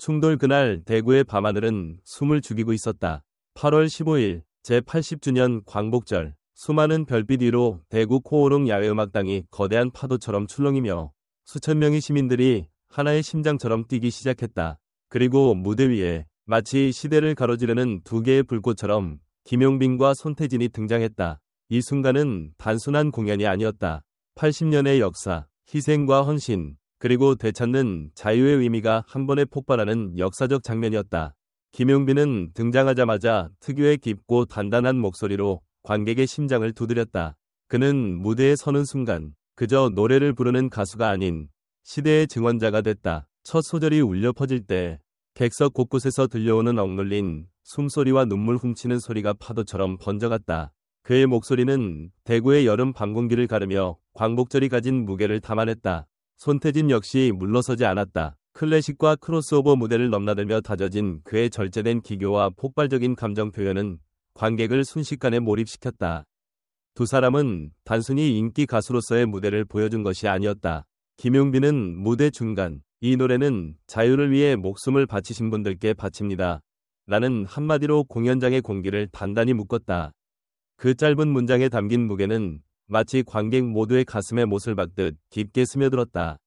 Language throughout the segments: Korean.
충돌 그날 대구의 밤하늘은 숨을 죽이고 있었다. 8월 15일 제80주년 광복절. 수많은 별빛 위로 대구 코오롱 야외음악당이 거대한 파도처럼 출렁이며 수천 명의 시민들이 하나의 심장처럼 뛰기 시작했다. 그리고 무대 위에 마치 시대를 가로지르는 두 개의 불꽃처럼 김용빈과 손태진이 등장했다. 이 순간은 단순한 공연이 아니었다. 80년의 역사, 희생과 헌신, 그리고 되찾는 자유의 의미가 한 번에 폭발하는 역사적 장면이었다. 김용빈은 등장하자마자 특유의 깊고 단단한 목소리로 관객의 심장을 두드렸다. 그는 무대에 서는 순간 그저 노래를 부르는 가수가 아닌 시대의 증언자가 됐다. 첫 소절이 울려 퍼질 때 객석 곳곳에서 들려오는 억눌린 숨소리와 눈물 훔치는 소리가 파도처럼 번져갔다. 그의 목소리는 대구의 여름 밤 공기를 가르며 광복절이 가진 무게를 담아냈다. 손태진 역시 물러서지 않았다. 클래식과 크로스오버 무대를 넘나들며 다져진 그의 절제된 기교와 폭발적인 감정 표현은 관객을 순식간에 몰입시켰다. 두 사람은 단순히 인기 가수로서의 무대를 보여준 것이 아니었다. 김용빈은 무대 중간, 이 노래는 자유를 위해 목숨을 바치신 분들께 바칩니다. 라는 한마디로 공연장의 공기를 단단히 묶었다. 그 짧은 문장에 담긴 무게는 마치 관객 모두의 가슴에 못을 박듯 깊게 스며들었다.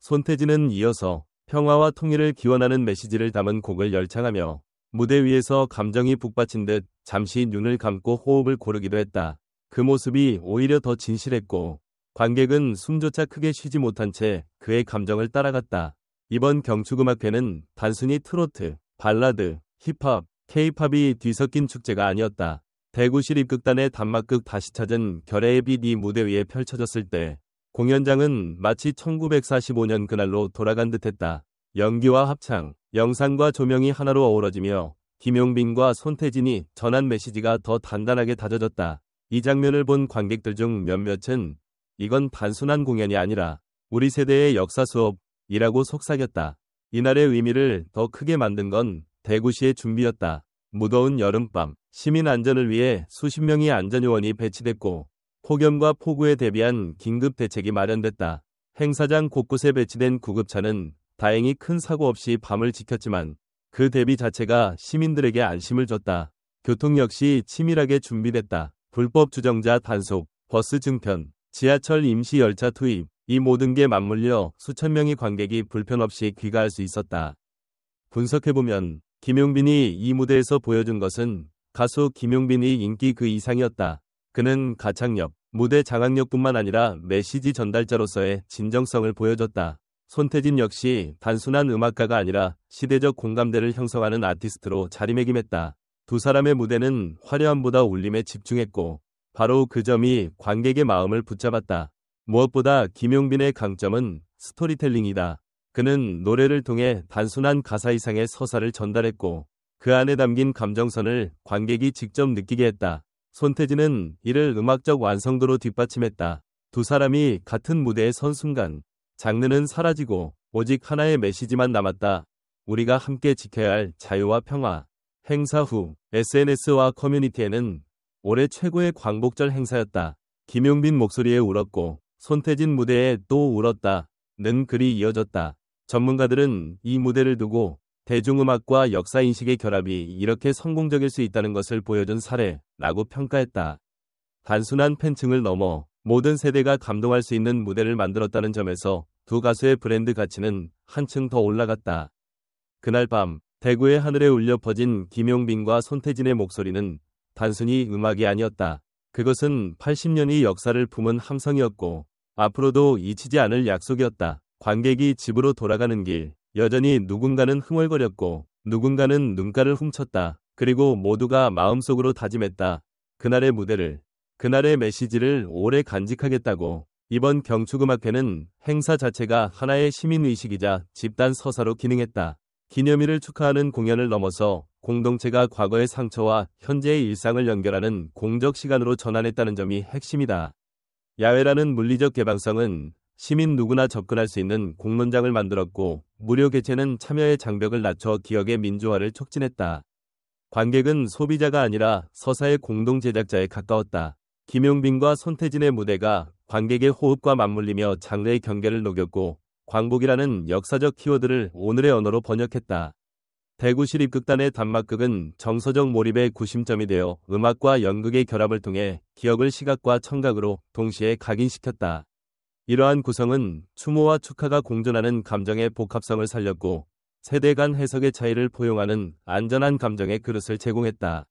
손태진은 이어서 평화와 통일을 기원하는 메시지를 담은 곡을 열창하며 무대 위에서 감정이 북받친 듯 잠시 눈을 감고 호흡을 고르기도 했다. 그 모습이 오히려 더 진실했고 관객은 숨조차 크게 쉬지 못한 채 그의 감정을 따라갔다. 이번 경축음악회는 단순히 트로트, 발라드, 힙합, 케이팝이 뒤섞인 축제가 아니었다. 대구 시립극단의 단막극 다시 찾은 결의의 빛 이 무대 위에 펼쳐졌을 때 공연장은 마치 1945년 그날로 돌아간 듯했다. 연기와 합창, 영상과 조명이 하나로 어우러지며 김용빈과 손태진이 전한 메시지가 더 단단하게 다져졌다. 이 장면을 본 관객들 중 몇몇은 이건 단순한 공연이 아니라 우리 세대의 역사 수업이라고 속삭였다. 이날의 의미를 더 크게 만든 건 대구시의 준비였다. 무더운 여름밤, 시민 안전을 위해 수십 명의 안전요원이 배치됐고 폭염과 폭우에 대비한 긴급 대책이 마련됐다. 행사장 곳곳에 배치된 구급차는 다행히 큰 사고 없이 밤을 지켰지만 그 대비 자체가 시민들에게 안심을 줬다. 교통 역시 치밀하게 준비됐다. 불법 주정자 단속, 버스 증편, 지하철 임시 열차 투입, 이 모든 게 맞물려 수천 명의 관객이 불편 없이 귀가할 수 있었다. 분석해보면 김용빈이 이 무대에서 보여준 것은 가수 김용빈의 인기 그 이상이었다. 그는 가창력, 무대 장악력뿐만 아니라 메시지 전달자로서의 진정성을 보여줬다. 손태진 역시 단순한 음악가가 아니라 시대적 공감대를 형성하는 아티스트로 자리매김했다. 두 사람의 무대는 화려함보다 울림에 집중했고 바로 그 점이 관객의 마음을 붙잡았다. 무엇보다 김용빈의 강점은 스토리텔링이다. 그는 노래를 통해 단순한 가사 이상의 서사를 전달했고 그 안에 담긴 감정선을 관객이 직접 느끼게 했다. 손태진은 이를 음악적 완성도로 뒷받침했다. 두 사람이 같은 무대에 선 순간 장르는 사라지고 오직 하나의 메시지만 남았다. 우리가 함께 지켜야 할 자유와 평화. 행사 후 SNS와 커뮤니티에는 올해 최고의 광복절 행사였다. 김용빈 목소리에 울었고 손태진 무대에 또 울었다는 글이 이어졌다. 전문가들은 이 무대를 두고 대중음악과 역사인식의 결합이 이렇게 성공적일 수 있다는 것을 보여준 사례라고 평가했다. 단순한 팬층을 넘어 모든 세대가 감동할 수 있는 무대를 만들었다는 점에서 두 가수의 브랜드 가치는 한층 더 올라갔다. 그날 밤 대구의 하늘에 울려 퍼진 김용빈과 손태진의 목소리는 단순히 음악이 아니었다. 그것은 80년의 역사를 품은 함성이었고 앞으로도 잊히지 않을 약속이었다. 관객이 집으로 돌아가는 길, 여전히 누군가는 흥얼거렸고 누군가는 눈가를 훔쳤다. 그리고 모두가 마음속으로 다짐했다. 그날의 무대를, 그날의 메시지를 오래 간직하겠다고. 이번 경축음악회는 행사 자체가 하나의 시민의식이자 집단 서사로 기능했다. 기념일을 축하하는 공연을 넘어서 공동체가 과거의 상처와 현재의 일상을 연결하는 공적 시간으로 전환했다는 점이 핵심이다. 야외라는 물리적 개방성은 시민 누구나 접근할 수 있는 공론장을 만들었고 무료 개최는 참여의 장벽을 낮춰 기억의 민주화를 촉진했다. 관객은 소비자가 아니라 서사의 공동 제작자에 가까웠다. 김용빈과 손태진의 무대가 관객의 호흡과 맞물리며 장르의 경계를 녹였고 광복이라는 역사적 키워드를 오늘의 언어로 번역했다. 대구시립극단의 단막극은 정서적 몰입의 구심점이 되어 음악과 연극의 결합을 통해 기억을 시각과 청각으로 동시에 각인시켰다. 이러한 구성은 추모와 축하가 공존하는 감정의 복합성을 살렸고 세대 간 해석의 차이를 포용하는 안전한 감정의 그릇을 제공했다.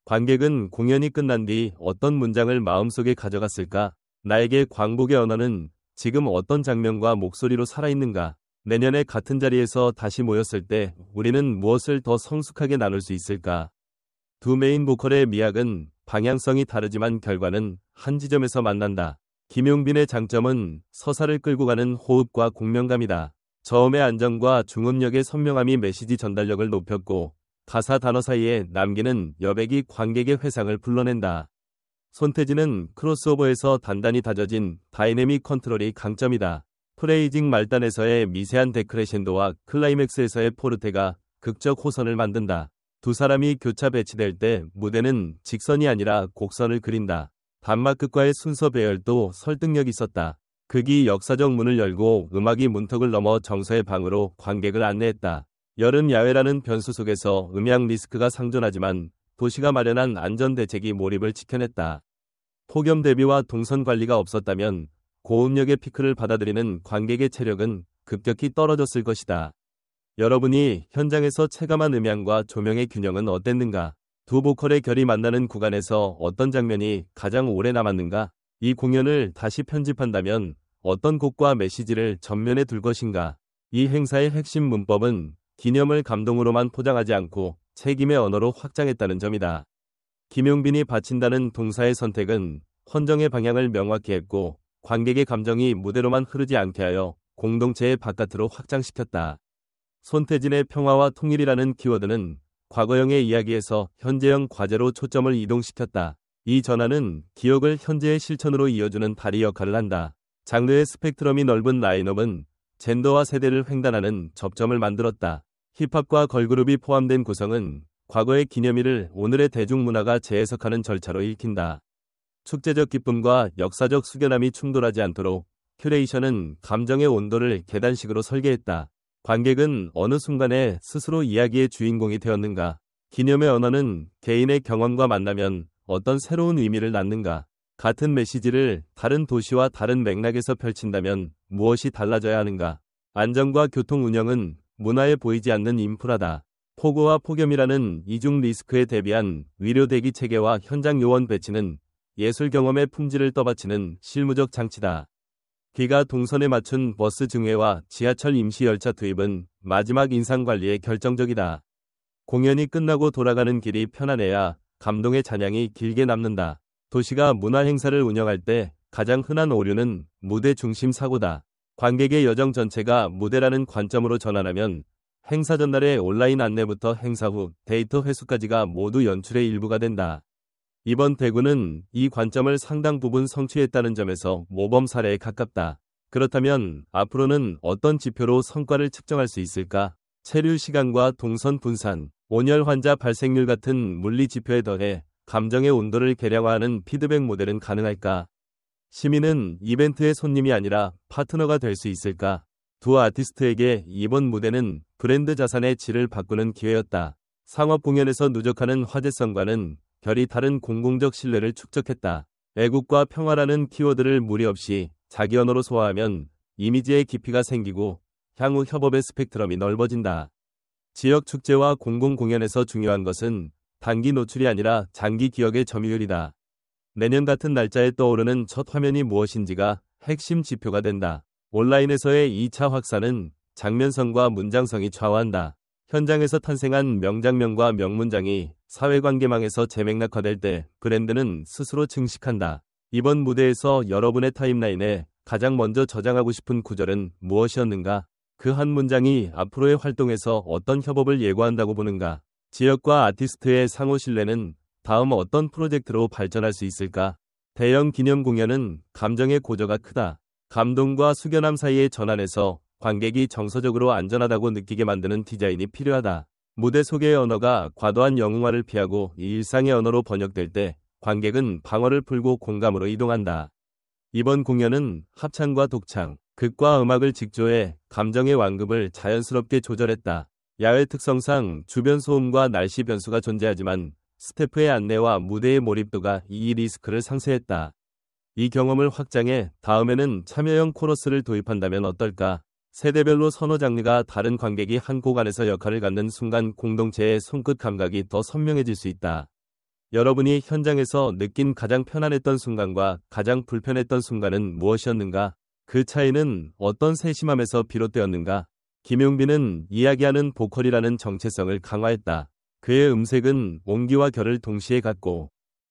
관객은 공연이 끝난 뒤 어떤 문장을 마음속에 가져갔을까? 나에게 광복의 언어는 지금 어떤 장면과 목소리로 살아있는가? 내년에 같은 자리에서 다시 모였을 때 우리는 무엇을 더 성숙하게 나눌 수 있을까? 두 메인 보컬의 미학은 방향성이 다르지만 결과는 한 지점에서 만난다. 김용빈의 장점은 서사를 끌고 가는 호흡과 공명감이다. 저음의 안정과 중음역의 선명함이 메시지 전달력을 높였고 가사 단어 사이에 남기는 여백이 관객의 회상을 불러낸다. 손태진은 크로스오버에서 단단히 다져진 다이내믹 컨트롤이 강점이다. 프레이징 말단에서의 미세한 데크레셴도와 클라이맥스에서의 포르테가 극적 호선을 만든다. 두 사람이 교차 배치될 때 무대는 직선이 아니라 곡선을 그린다. 단막극과의 순서 배열도 설득력이 있었다. 극이 역사적 문을 열고 음악이 문턱을 넘어 정서의 방으로 관객을 안내했다. 여름 야외라는 변수 속에서 음향 리스크가 상존하지만 도시가 마련한 안전대책이 몰입을 지켜냈다. 폭염 대비와 동선 관리가 없었다면 고음역의 피크를 받아들이는 관객의 체력은 급격히 떨어졌을 것이다. 여러분이 현장에서 체감한 음향과 조명의 균형은 어땠는가? 두 보컬의 결이 만나는 구간에서 어떤 장면이 가장 오래 남았는가? 이 공연을 다시 편집한다면 어떤 곡과 메시지를 전면에 둘 것인가? 이 행사의 핵심 문법은 기념을 감동으로만 포장하지 않고 책임의 언어로 확장했다는 점이다. 김용빈이 바친다는 동사의 선택은 헌정의 방향을 명확히 했고 관객의 감정이 무대로만 흐르지 않게 하여 공동체의 바깥으로 확장시켰다. 손태진의 평화와 통일이라는 키워드는 과거형의 이야기에서 현재형 과제로 초점을 이동시켰다. 이 전환은 기억을 현재의 실천으로 이어주는 다리 역할을 한다. 장르의 스펙트럼이 넓은 라인업은 젠더와 세대를 횡단하는 접점을 만들었다. 힙합과 걸그룹이 포함된 구성은 과거의 기념일을 오늘의 대중문화가 재해석하는 절차로 읽힌다. 축제적 기쁨과 역사적 숙연함이 충돌하지 않도록 큐레이션은 감정의 온도를 계단식으로 설계했다. 관객은 어느 순간에 스스로 이야기의 주인공이 되었는가? 기념의 언어는 개인의 경험과 만나면 어떤 새로운 의미를 낳는가? 같은 메시지를 다른 도시와 다른 맥락에서 펼친다면 무엇이 달라져야 하는가? 안전과 교통 운영은 문화에 보이지 않는 인프라다. 폭우와 폭염이라는 이중 리스크에 대비한 의료 대기 체계와 현장 요원 배치는 예술 경험의 품질을 떠받치는 실무적 장치다. 귀가 동선에 맞춘 버스 증회와 지하철 임시 열차 투입은 마지막 인상 관리에 결정적이다. 공연이 끝나고 돌아가는 길이 편안해야 감동의 잔향이 길게 남는다. 도시가 문화 행사를 운영할 때 가장 흔한 오류는 무대 중심 사고다. 관객의 여정 전체가 무대라는 관점으로 전환하면 행사 전날의 온라인 안내부터 행사 후 데이터 회수까지가 모두 연출의 일부가 된다. 이번 대구는 이 관점을 상당 부분 성취했다는 점에서 모범 사례에 가깝다. 그렇다면 앞으로는 어떤 지표로 성과를 측정할 수 있을까? 체류 시간과 동선 분산, 온열 환자 발생률 같은 물리 지표에 더해 감정의 온도를 계량화하는 피드백 모델은 가능할까? 시민은 이벤트의 손님이 아니라 파트너가 될 수 있을까? 두 아티스트에게 이번 무대는 브랜드 자산의 질을 바꾸는 기회였다. 상업 공연에서 누적하는 화제성과는 결이 다른 공공적 신뢰를 축적했다. 애국과 평화라는 키워드를 무리 없이 자기 언어로 소화하면 이미지의 깊이가 생기고 향후 협업의 스펙트럼이 넓어진다. 지역 축제와 공공 공연에서 중요한 것은 단기 노출이 아니라 장기 기억의 점유율이다. 내년 같은 날짜에 떠오르는 첫 화면이 무엇인지가 핵심 지표가 된다. 온라인에서의 2차 확산은 장면성과 문장성이 좌우한다. 현장에서 탄생한 명장면과 명문장이 사회관계망에서 재맥락화될 때 브랜드는 스스로 증식한다. 이번 무대에서 여러분의 타임라인에 가장 먼저 저장하고 싶은 구절은 무엇이었는가? 그 한 문장이 앞으로의 활동에서 어떤 협업을 예고한다고 보는가? 지역과 아티스트의 상호 신뢰는 다음 어떤 프로젝트로 발전할 수 있을까? 대형 기념 공연은 감정의 고저가 크다. 감동과 숙연함 사이의 전환에서 관객이 정서적으로 안전하다고 느끼게 만드는 디자인이 필요하다. 무대 속의 언어가 과도한 영웅화를 피하고 일상의 언어로 번역될 때 관객은 방어를 풀고 공감으로 이동한다. 이번 공연은 합창과 독창, 극과 음악을 직조해 감정의 완급을 자연스럽게 조절했다. 야외 특성상 주변 소음과 날씨 변수가 존재하지만 스태프의 안내와 무대의 몰입도가 이 리스크를 상쇄했다. 이 경험을 확장해 다음에는 참여형 코러스를 도입한다면 어떨까? 세대별로 선호 장르가 다른 관객이 한 곡 안에서 역할을 갖는 순간 공동체의 손끝 감각이 더 선명해질 수 있다. 여러분이 현장에서 느낀 가장 편안했던 순간과 가장 불편했던 순간은 무엇이었는가? 그 차이는 어떤 세심함에서 비롯되었는가? 김용빈은 이야기하는 보컬이라는 정체성을 강화했다. 그의 음색은 온기와 결을 동시에 갖고